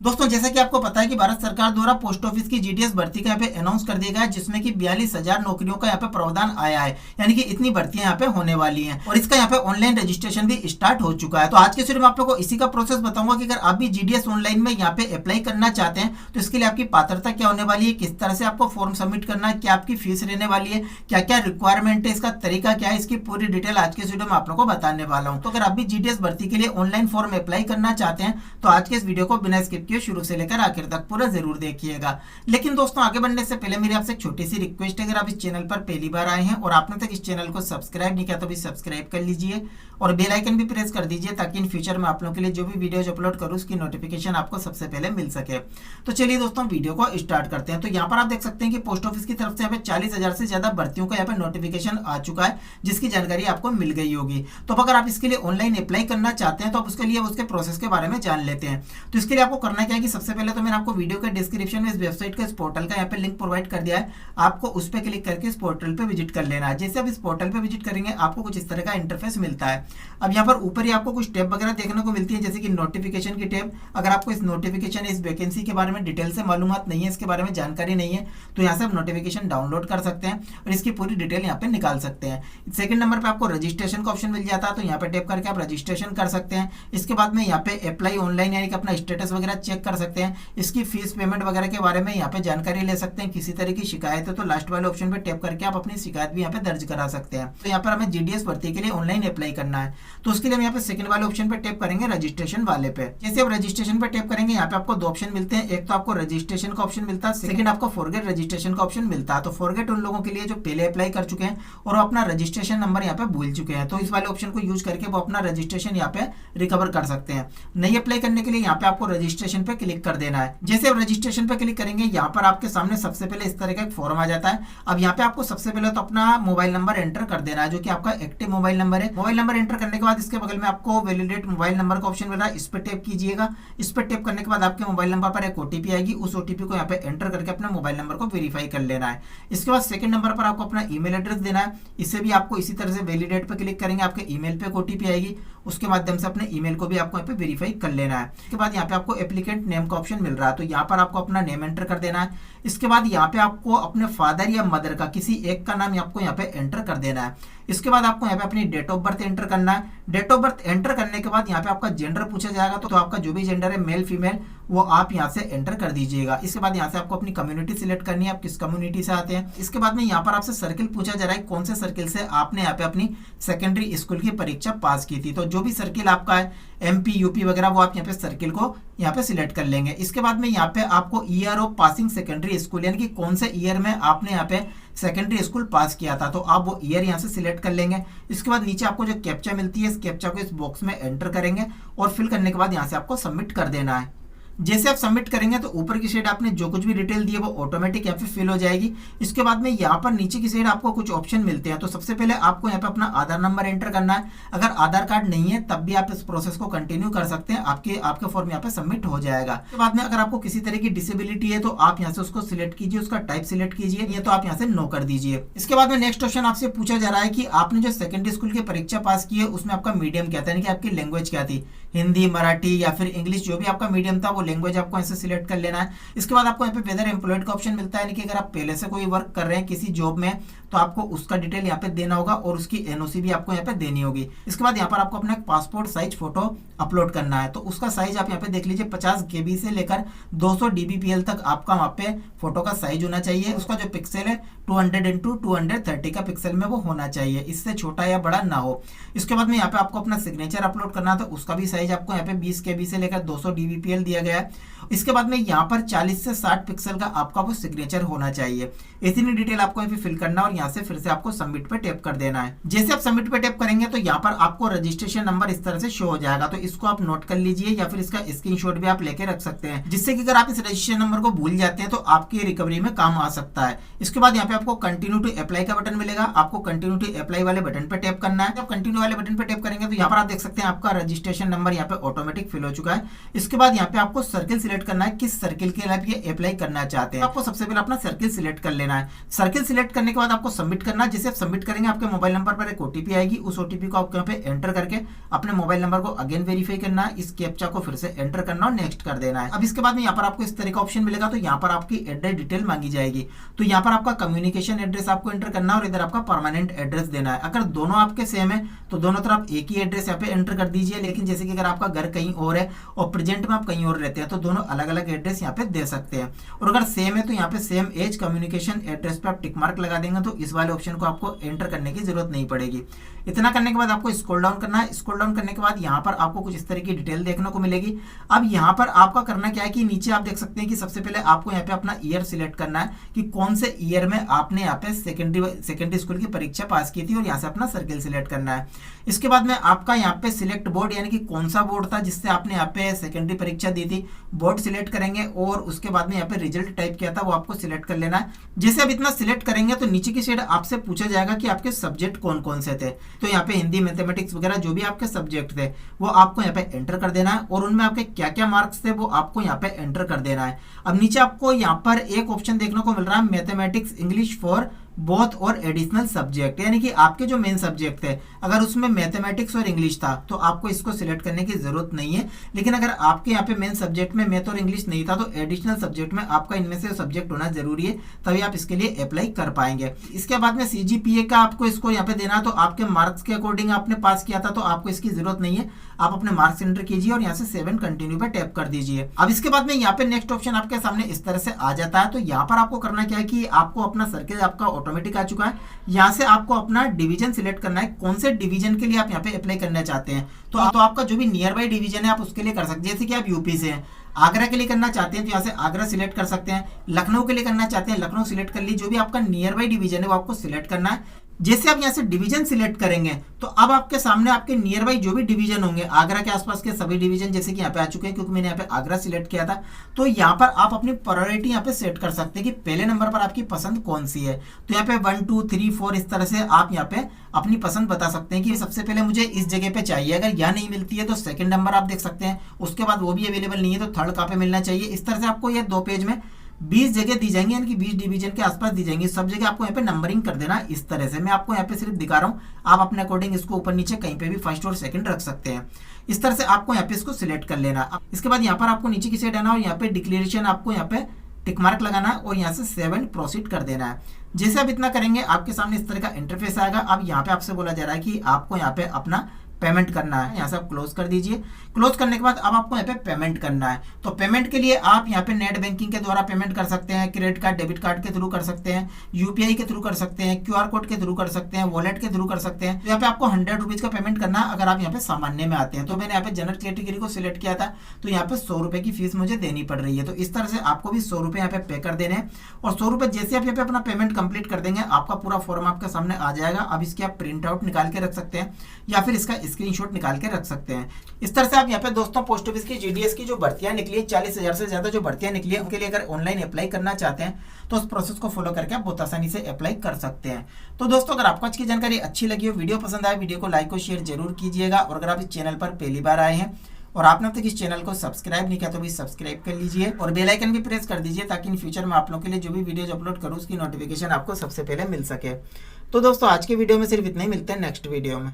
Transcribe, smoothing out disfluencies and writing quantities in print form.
दोस्तों जैसा कि आपको पता है कि भारत सरकार द्वारा पोस्ट ऑफिस की जीडीएस भर्ती का यहाँ पे अनाउंस कर दिया गया है, जिसमें कि 42,000 नौकरियों का यहाँ पे प्रावधान आया है। यानी कि इतनी भर्तियां यहाँ पे होने वाली हैं और इसका यहाँ पे ऑनलाइन रजिस्ट्रेशन भी स्टार्ट हो चुका है। तो आज के वीडियो में आप लोगों को इसी का प्रोसेस बताऊंगा कि अगर आप भी जीडीएस ऑनलाइन में यहाँ पे अप्लाई करना चाहते हैं तो इसके लिए आपकी पात्रता क्या होने वाली है, किस तरह से आपको फॉर्म सबमिट करना है, क्या आपकी फीस रहने वाली है, क्या क्या रिक्वायरमेंट है, इसका तरीका क्या है, इसकी पूरी डिटेल आज के वीडियो में आप लोगों को बताने वाला हूँ। तो अगर आप भी जीडीएस भर्ती के लिए ऑनलाइन फॉर्म अप्लाई करना चाहते हैं तो आज के इस वीडियो को बिना स्किप किए शुरू से लेकर आखिर तक पूरा जरूर देखिएगा। लेकिन दोस्तों आगे बढ़ने से पहले मेरी आपसे एक छोटी सी रिक्वेस्ट है, अगर आप इस चैनल पर पहली बार आए हैं और आपने तक इस चैनल को सब्सक्राइब नहीं किया तो भी सब्सक्राइब कर लीजिए और बेल आइकन भी प्रेस कर दीजिए ताकि इन फ्यूचर में आप लोगों के लिए जो भी वीडियोज अपलोड करूँ उसकी नोटिफिकेशन आपको सबसे पहले मिल सके। तो चलिए दोस्तों वीडियो को स्टार्ट करते हैं। तो यहाँ पर आप देख सकते हैं कि पोस्ट ऑफिस की तरफ से यहाँ पे 40,000 से ज्यादा भर्तियों का यहाँ पे नोटिफिकेशन आ चुका है, जिसकी जानकारी आपको मिल गई होगी। तो अगर आप इसके लिए ऑनलाइन अप्लाई करना चाहते हैं तो आप उसके लिए उसके प्रोसेस के बारे में जान लेते हैं। तो इसके लिए आपको करना क्या है कि सबसे पहले तो मैंने आपको वीडियो के डिस्क्रिप्शन में इस वेबसाइट का, इस पोर्टल का यहाँ पे लिंक प्रोवाइड कर दिया है। आपको उस पर क्लिक करके इस पोर्टल पे विजिट कर लेना है। जैसे आप इस पोर्टल पे विजिट करेंगे आपको कुछ इस तरह का इंटरफेस मिलता है। अब यहाँ पर ऊपर ही आपको कुछ टैब वगैरह देखने को मिलती है, जैसे कि नोटिफिकेशन की टैब। अगर आपको इस नोटिफिकेशन, इस वैकेंसी के बारे में डिटेल से मालूमात नहीं है, इसके बारे में जानकारी नहीं है, तो यहाँ से आप नोटिफिकेशन डाउनलोड कर सकते हैं और इसकी पूरी डिटेल यहाँ पे निकाल सकते हैं। सेकंड नंबर पे आपको रजिस्ट्रेशन का ऑप्शन मिल जाता है, तो यहाँ पे टैप करके आप रजिस्ट्रेशन कर सकते हैं। इसके बाद में यहाँ पे अप्लाई ऑनलाइन यानी कि अपना स्टेटस वगैरह चेक कर सकते हैं। इसकी फीस पेमेंट वगैरह के बारे में यहाँ पे जानकारी ले सकते हैं। किसी तरह की शिकायत है तो लास्ट वाले ऑप्शन पे टैप करके आप अपनी शिकायत भी यहाँ पे दर्ज करा सकते हैं। तो यहाँ पर हमें जीडीएस भर्ती के लिए ऑनलाइन अप्लाई करना है, तो उसके लिए हम यहाँ पे सेकंड वाले ऑप्शन पे टैप करेंगे, रजिस्ट्रेशन वाले पे। जैसे आप रजिस्ट्रेशन पे टैप करेंगे यहाँ पे आपको दो ऑप्शन मिलते हैं। एक तो आपको रजिस्ट्रेशन का ऑप्शन मिलता है, सेकंड आपको फॉरगेट रजिस्ट्रेशन का ऑप्शन मिलता है। तो फॉरगेट उन लोगों के लिए जो पहले अप्लाई कर चुके हैं और वो अपना रजिस्ट्रेशन नंबर यहाँ पे भूल चुके हैं, तो इस वाले ऑप्शन को यूज करके वो अपना रजिस्ट्रेशन यहाँ पे रिकवर कर सकते हैं। नहीं अप्लाई करने के लिए यहाँ पे आपको रजिस्ट्रेशन पे क्लिक कर देना है। जैसे आप रजिस्ट्रेशन पे क्लिक करेंगे यहाँ पर आपके सामने सबसे पहले इस तरह का एक फॉर्म आ जाता है। अब यहाँ पे आपको सबसे पहले तो अपना मोबाइल नंबर एंटर कर देना है, जो कि आपका एक्टिव मोबाइल नंबर है। मोबाइल नंबर एंटर करने के बाद इसके बगल में आपको वैलिडेट मोबाइल नंबर का ऑप्शन मिल रहा है, इस पर टैप कीजिएगा। इस पर टैप करने के बाद आपके मोबाइल नंबर पर एक ओटीपी आएगी, उस ओटीपी को यहाँ पे एंटर करके अपने मोबाइल नंबर को वेरीफाई कर लेना है। इसके बाद सेकंड नंबर पर आपको अपना ईमेल एड्रेस देना है। इसे भी आपको इसी तरह से वैलिडेट पे क्लिक करेंगे, आपके ईमेल पे एक ओटीपी आएगी, उसके माध्यम से अपने ईमेल को भी आपको यहाँ पे वेरीफाई कर लेना है। इसके बाद यहाँ पे आपको एप्लीकेंट नेम का ऑप्शन मिल रहा है, तो यहाँ पर आपको अपना नेम एंटर कर देना है। इसके बाद यहाँ पे आपको अपने फादर या मदर का किसी एक का नाम आपको यहाँ पे एंटर कर देना है। इसके बाद आपको यहाँ पे अपनी डेट ऑफ बर्थ एंटर करना है। डेट ऑफ बर्थ एंटर करने के बाद यहाँ पे आपका जेंडर पूछा जाएगा, तो आपका जो भी जेंडर है मेल फीमेल वो आप यहाँ से एंटर कर दीजिएगा। इसके बाद यहाँ से आपको अपनी कम्युनिटी सिलेक्ट करनी है, आप किस कम्युनिटी से आते हैं। इसके बाद में यहाँ पर आपसे सर्किल पूछा जा रहा है, कौन से सर्किल से आपने यहाँ पे अपनी सेकेंडरी स्कूल की परीक्षा पास की थी। तो जो भी सर्किल आपका है एमपी यूपी वगैरह वो आप यहाँ पे सर्किल को यहाँ पे सिलेक्ट कर लेंगे। इसके बाद में यहाँ पे आपको year of passing secondary school यानी कि कौन से ईयर में आपने यहाँ पे सेकेंडरी स्कूल पास किया था, तो आप वो ईयर यहाँ से सिलेक्ट कर लेंगे। इसके बाद नीचे आपको जो कैप्चा मिलती है, इस कैप्चा को इस बॉक्स में एंटर करेंगे और फिल करने के बाद यहाँ से आपको सबमिट कर देना है। जैसे आप सबमिट करेंगे तो ऊपर की साइड आपने जो कुछ भी डिटेल दी है वो ऑटोमेटिक यहाँ पे फिल हो जाएगी। इसके बाद में यहाँ पर नीचे की साइड आपको कुछ ऑप्शन मिलते हैं, तो सबसे पहले आपको यहाँ पे अपना आधार नंबर एंटर करना है। अगर आधार कार्ड नहीं है तब भी आप इस प्रोसेस को कंटिन्यू कर सकते हैं, आपके फॉर्म यहाँ पे सबमिट हो जाएगा। इसके बाद में अगर आपको किसी तरह की डिसेबिलिटी है तो आप यहाँ से उसको सिलेक्ट कीजिए, उसका टाइप सिलेक्ट कीजिए, ये तो आप यहाँ से नो कर दीजिए। इसके बाद में नेक्स्ट क्वेश्चन आपसे पूछा जा रहा है कि आपने जो सेकेंडरी स्कूल की परीक्षा पास की है उसमें आपका मीडियम क्या था, यानी कि आपकी लैंग्वेज क्या थी, हिंदी, मराठी या फिर इंग्लिश, जो भी आपका मीडियम था वो लैंग्वेज आपको ऐसे सिलेक्ट कर लेना है। इसके बाद आपको यहाँ पे वेदर एम्प्लॉयड का ऑप्शन मिलता है, यानी कि अगर आप पहले से कोई वर्क कर रहे हैं किसी जॉब में तो आपको उसका डिटेल यहाँ पे देना होगा और उसकी एनओसी भी आपको यहाँ पे देनी होगी। इसके बाद यहाँ पर आपको अपना पासपोर्ट साइज फोटो अपलोड करना है, तो उसका साइज आप यहाँ पे देख लीजिए 50 KB से लेकर 200 DBPL तक आपका वहाँ पे फोटो का साइज होना चाहिए। उसका जो पिक्सल है 200x230 का पिक्सल में वो होना चाहिए, इससे छोटा या बड़ा ना हो। इसके बाद में यहाँ पे आपको अपना सिग्नेचर अपलोड करना है, तो उसका भी साइज आपको यहाँ पे 20 KB से लेकर 200 DBPL दिया गया है। इसके बाद में यहाँ पर 40 से 60 पिक्सल का आपका वो सिग्नेचर होना चाहिए। इतनी डिटेल आपको यहाँ पे फिल करना और यहाँ से फिर से आपको सबमिट पे टैप कर देना है। जैसे आप सबमिट पे टैप करेंगे तो यहाँ पर आपको रजिस्ट्रेशन नंबर इस तरह से शो हो जाएगा, तो इसको आप नोट कर लीजिए या फिर इसका स्क्रीनशॉट भी आप लेके रख सकते हैं, जिससे कि अगर आप इस रजिस्ट्रेशन नंबर को भूल जाते हैं तो आपकी रिकवरी में काम आ सकता है। इसके बाद यहाँ पे आपको कंटिन्यू टू अप्लाई का बटन मिलेगा, आपको कंटिन्यू टू अप्लाई वाले बटन पे टैप करना है। जब कंटिन्यू वाले बटन पे टैप करेंगे तो यहाँ पर आप देख सकते हैं आपका रजिस्ट्रेशन नंबर यहाँ पे ऑटोमेटिक फिल हो चुका है। इसके बाद यहाँ पे आपको सर्किल सिलेक्ट करना है, किस सर्किल के लिए आप ये अप्लाई करना चाहते हैं। आपको सबसे पहले अपना सर्किल सिलेक्ट कर लेना है। सर्किल सिलेक्ट करने के बाद आपको सबमिट करना है। जैसे आप सबमिट करेंगे आपके मोबाइल नंबर पर एक ओटीपी आएगी, उस ओटीपी को आपको यहाँ पे एंटर करके अपने मोबाइल नंबर को अगेन वेरीफाई करना है, इस कैप्चा को फिर से एंटर करना और नेक्स्ट कर देना है। अब इसके बाद में यहाँ पर आपको इस तरह का ऑप्शन मिलेगा, तो यहाँ पर आपकी एड्रेस डिटेल मांगी जाएगी। तो यहाँ पर आपका कम्युनिकेशन एड्रेस आपको एंटर करना है और इधर आपका परमानेंट एड्रेस देना है। अगर दोनों आपके सेम है तो दोनों तरफ एक ही एड्रेस यहाँ पे एंटर कर दीजिए। लेकिन जैसे कि अगर आपका घर कहीं और है और प्रेजेंट में आप कहीं और रहते हैं तो दोनों अलग अलग एड्रेस यहाँ पे दे सकते हैं। और अगर सेम है तो यहाँ पे सेम एज कम्युनिकेशन एड्रेस पे आप टिक मार्क लगा देंगे, तो इस वाले ऑप्शन को आपको एंटर करने की जरूरत नहीं पड़ेगी। इतना करने के बाद आपको स्क्रॉल डाउन करना है। स्क्रॉल डाउन करने के बाद यहाँ पर आपको कुछ इस तरह की डिटेल देखने को मिलेगी। अब यहाँ पर आपका करना क्या है कि नीचे आप देख सकते हैं कि सबसे पहले आपको यहाँ पे अपना ईयर सिलेक्ट करना है कि कौन से ईयर में आपने यहाँ पे सेकेंडरी स्कूल की परीक्षा पास की थी, और यहाँ से अपना सर्किल सिलेक्ट करना है। इसके बाद में आपका यहाँ पे सिलेक्ट बोर्ड, यानी कि कौन सा बोर्ड था जिससे आपने यहाँ पे सेकेंडरी परीक्षा दी थी, बोर्ड सिलेक्ट करेंगे। और उसके बाद में यहाँ पे रिजल्ट टाइप किया था वो आपको सिलेक्ट कर लेना है। जैसे आप इतना सिलेक्ट करेंगे तो नीचे की साइड आपसे पूछा जाएगा कि आपके सब्जेक्ट कौन कौन से थे। तो यहाँ पे हिंदी, मैथमेटिक्स वगैरह जो भी आपके सब्जेक्ट थे वो आपको यहाँ पे एंटर कर देना है, और उनमें आपके क्या क्या मार्क्स थे वो आपको यहाँ पे एंटर कर देना है। अब नीचे आपको यहाँ पर एक ऑप्शन देखने को मिल रहा है, मैथमेटिक्स इंग्लिश फॉर बोथ और एडिशनल सब्जेक्ट, यानी कि आपके जो मेन सब्जेक्ट थे अगर उसमें मैथमेटिक्स और इंग्लिश था तो आपको इसको सिलेक्ट करने की जरूरत नहीं है। लेकिन अगर आपके यहाँ पे मेन सब्जेक्ट में मैथ और इंग्लिश नहीं था तो एडिशनल सब्जेक्ट में आपका इनमें से सब्जेक्ट होना जरूरी है, तभी आप इसके लिए अप्लाई कर पाएंगे। इसके बाद में सीजीपीए का आपको इसको यहाँ पे देना, तो आपके मार्क्स के अकॉर्डिंग आपने पास किया था तो आपको इसकी जरूरत नहीं है। आप अपने मार्क्स एंटर कीजिए और यहाँ से 7 कंटिन्यू पे टैप कर दीजिए। अब इसके बाद में यहाँ पे नेक्स्ट ऑप्शन आपके सामने इस तरह से आ जाता है। तो यहाँ पर आपको करना क्या है कि आपको अपना सर्किल आपका ऑटोमेटिक आ चुका है। यहाँ से आपको अपना डिवीजन सिलेक्ट करना है, कौन से डिवीजन के लिए आप यहाँ पे अप्लाई करना चाहते हैं। तो आपका जो भी नियर बाई डिवीजन है आप उसके लिए कर सकते हैं। जैसे कि आप यूपी से हैं, आगरा के लिए करना चाहते हैं तो यहाँ से आगरा सिलेक्ट कर सकते हैं। लखनऊ के लिए करना चाहते हैं, लखनऊ सिलेक्ट कर लीजिए। जो भी आपका नियर बाई डिवीजन है वो आपको सिलेक्ट करना है। जैसे आप यहाँ से डिवीजन सिलेक्ट करेंगे तो अब आपके सामने आपके नियर बाई जो भी डिवीजन होंगे, आगरा के आसपास के सभी डिवीजन जैसे कि यहाँ पे आ चुके हैं, क्योंकि मैंने यहाँ पे आगरा सिलेक्ट किया था। तो यहाँ पर आप अपनी प्रायोरिटी यहाँ पे सेट कर सकते हैं कि पहले नंबर पर आपकी पसंद कौन सी है। तो यहाँ पे 1 2 3 4 इस तरह से आप यहाँ पे अपनी पसंद बता सकते हैं कि सबसे पहले मुझे इस जगह पे चाहिए। अगर यहाँ नहीं मिलती है तो सेकंड नंबर आप देख सकते हैं, उसके बाद वो भी अवेलेबल नहीं है तो थर्ड कहाँ पे मिलना चाहिए। इस तरह से आपको ये 2 पेज में 20 जगह दी जाएंगी, यानी कि 20 डिवीजन के आसपास दी जाएंगी। सब जगह आपको यहाँ पे नंबरिंग कर देना इस तरह से। मैं आपको यहाँ पे सिर्फ दिखा रहा हूँ, आप अपने अकॉर्डिंग इसको ऊपर नीचे कहीं पे भी फर्स्ट और सेकंड रख सकते हैं। इस तरह से आपको यहाँ पे इसको सिलेक्ट कर लेना। इसके बाद यहाँ पर आपको नीचे की साइड आना और यहाँ पे डिक्लेरेशन आपको यहाँ पे टिक मार्क लगाना है और यहाँ से 7 प्रोसीड कर देना है। जैसे आप इतना करेंगे आपके सामने इस तरह का इंटरफेस आएगा। अब यहाँ पे आपसे बोला जा रहा है कि आपको यहाँ पे अपना पेमेंट करना है। यहाँ से आप क्लोज कर दीजिए। क्लोज करने के बाद अब आपको यहाँ पे पेमेंट करना है। तो पेमेंट के लिए आप यहाँ पे नेट बैंकिंग के द्वारा पेमेंट कर सकते हैं, क्रेडिट कार्ड डेबिट कार्ड के थ्रू कर सकते हैं, यूपीआई के थ्रू कर सकते हैं, क्यूआर कोड के थ्रू कर सकते हैं, वॉलेट के थ्रू कर सकते हैं। तो यहाँ पे आपको 100 रुपीज का पेमेंट करना है अगर आप यहाँ पे सामान्य में आते हैं। तो मैंने यहाँ पे जनरल कैटेगरी को सिलेक्ट किया था तो यहाँ पे 100 रुपए की फीस मुझे देनी पड़ रही है। तो इस तरह से आपको भी 100 रुपए यहाँ पे पे कर देने हैं। और 100 रुपए जैसे आप यहाँ पे अपना पेमेंट कंप्लीट कर देंगे आपका पूरा फॉर्म आपके सामने आ जाएगा। अब इसकी आप प्रिंट आउट निकाल के रख सकते हैं या फिर इसका स्क्रीनशॉट निकाल के रख सकते हैं। इस तरह से आप यहाँ पे दोस्तों पोस्ट ऑफिस की जीडीएस की जो भर्तियां निकली 40,000 से ज्यादा जो भर्तियां निकली है उनके लिए अगर ऑनलाइन अप्लाई करना चाहते हैं तो उस प्रोसेस को फॉलो करके आप बहुत आसानी से अप्लाई कर सकते हैं। तो दोस्तों अगर आपको आज की जानकारी अच्छी लगी हो, वीडियो पसंद आए, वीडियो को लाइक और शेयर जरूर कीजिएगा। और अगर आप इस चैनल पर पहली बार आए हैं और आपने अब तक इस चैनल को सब्सक्राइब नहीं किया तो भी सब्सक्राइब कर लीजिए और बेल आइकन भी प्रेस कर दीजिए ताकि इन फ्यूचर में आप लोगों के लिए जो भी वीडियोज अपलोड करूँ उसकी नोटिफिकेशन आपको सबसे पहले मिल सके। तो दोस्तों आज के वीडियो में सिर्फ इतना ही, मिलते हैं नेक्स्ट वीडियो में।